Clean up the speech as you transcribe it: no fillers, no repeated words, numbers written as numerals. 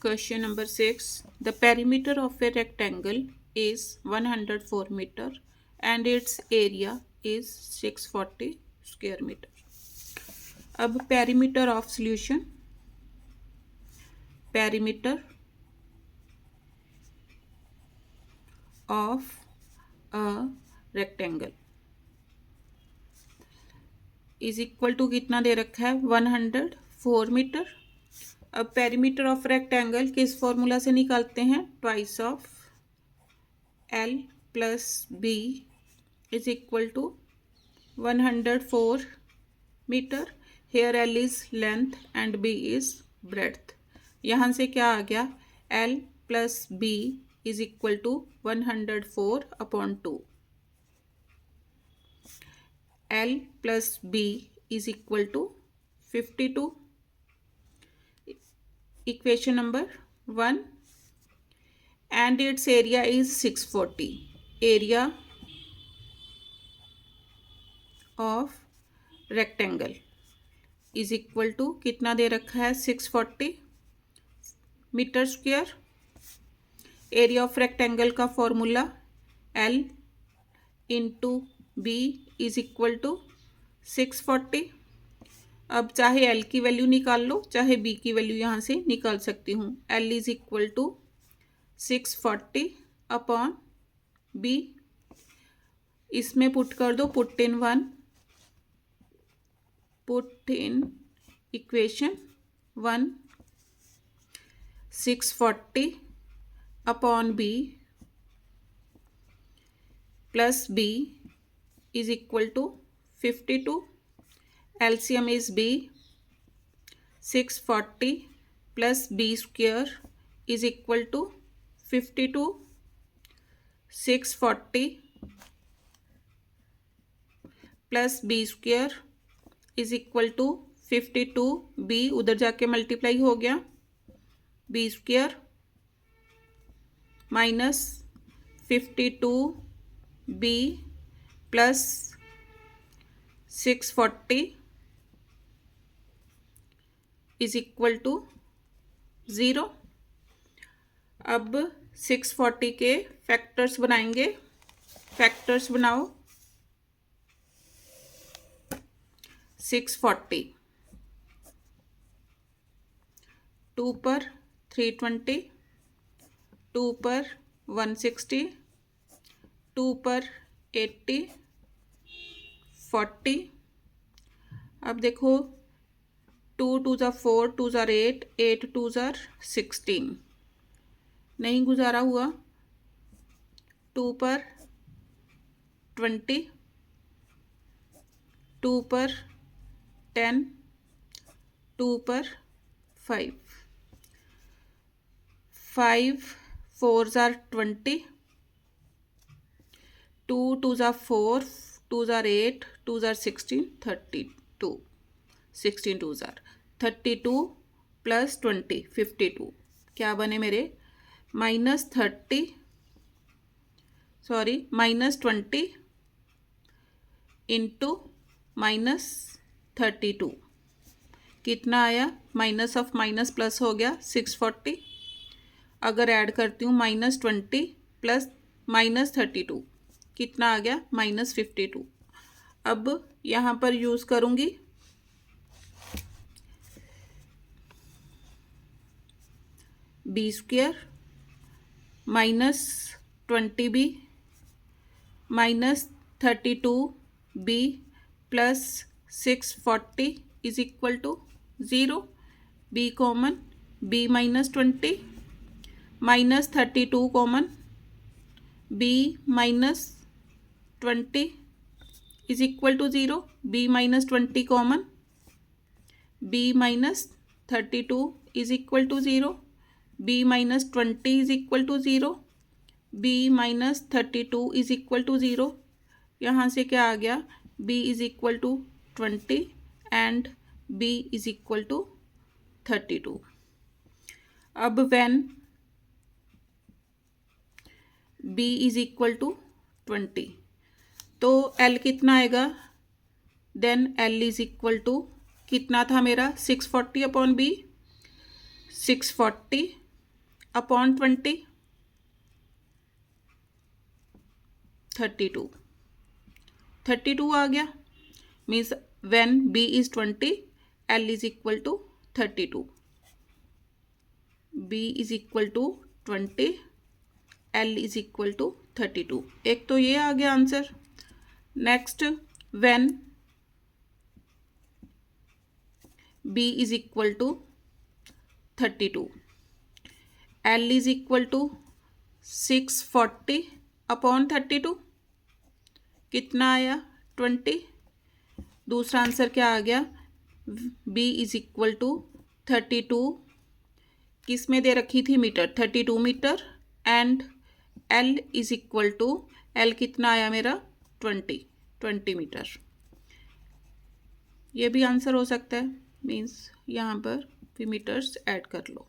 Question number 6. The perimeter of a rectangle is 104 meter and its area is 640 square meter. अब perimeter of solution, perimeter of a rectangle is equal to कितना दे रखा है 104 metre. अब perimeter of rectangle किस formula से निकालते हैं? Twice of L plus B is equal to 104 metre. Here L is length and B is breadth. यहाँ से क्या आ गया? L plus B is equal to 104 upon 2. L plus B is equal to 52. Equation number 1 and its area is 640. Area of rectangle is equal to कितना दे रखा है 640 metre square. Area of rectangle का formula L into B is equal to 640. अब चाहे L की value निकाल लो चाहे B की वैल्यू यहाँ से निकाल सकती हूँ. L is equal to 640 upon B. इसमें पुट कर दो, put in 1, put in equation 1. 640 upon B plus B is equal to 52. LCM is B. 640 plus B square is equal to 52. 640 plus B square is equal to 52. B उधर जाके multiply हो गया. B square minus 52B plus 640 is equal to 0. अब 640 के factors बनाएंगे. Factors बनाओ. 640 2 पर 320, 2 पर 160, 2 पर 80, 40. अब देखो 2 2 ज़ा 4, 2 ज़ा 8, 8 2 ज़ा 16. नहीं गुजारा हुआ. 2 पर 20, 2 पर 10, 2 पर 5. 5 4 ज़ा 20, 2 2 ज़ा 4, 2 ज़ा 8, 2 ज़ा 16, 32. 16 2 ज़ा 32 प्लस 20 52. क्या बने मेरे? -30 सॉरी -20 इंटू -32. कितना आया? माइनस ऑफ माइनस प्लस हो गया 640. अगर ऐड करती हूँ -20 प्लस -32 कितना आ गया? -52. अब यहाँ पर यूज़ करूँगी B square minus 20B minus 32B plus 640 is equal to 0. B common, B minus 20 minus 32 common, B minus 20 is equal to 0. B minus 20 common, B minus 32 is equal to 0. B minus 20 is equal to 0. B minus 32 is equal to 0. यहाँ से क्या आ गया? B is equal to 20 and B is equal to 32. अब when B is equal to 20 तो L कितना आएगा? Then L is equal to कितना था मेरा? 640 अपॉन B. 640 अपॉन 20 32 32 आ गया। Means when b is 20 l is equal to 32। b is equal to 20 l is equal to 32। एक तो ये आ गया answer. Next when b is equal to 32 l is equal to 640 upon 32 कितना आया 20। दूसरा आंसर क्या आ गया b इज इक्वल टू 32 किस में दे रखी थी metre 32 metre and l is equal to l कितना आया मेरा 20 मीटर। ये भी आंसर हो सकता है। मीन्स यहाँ पर भी मीटर्स ऐड कर लो।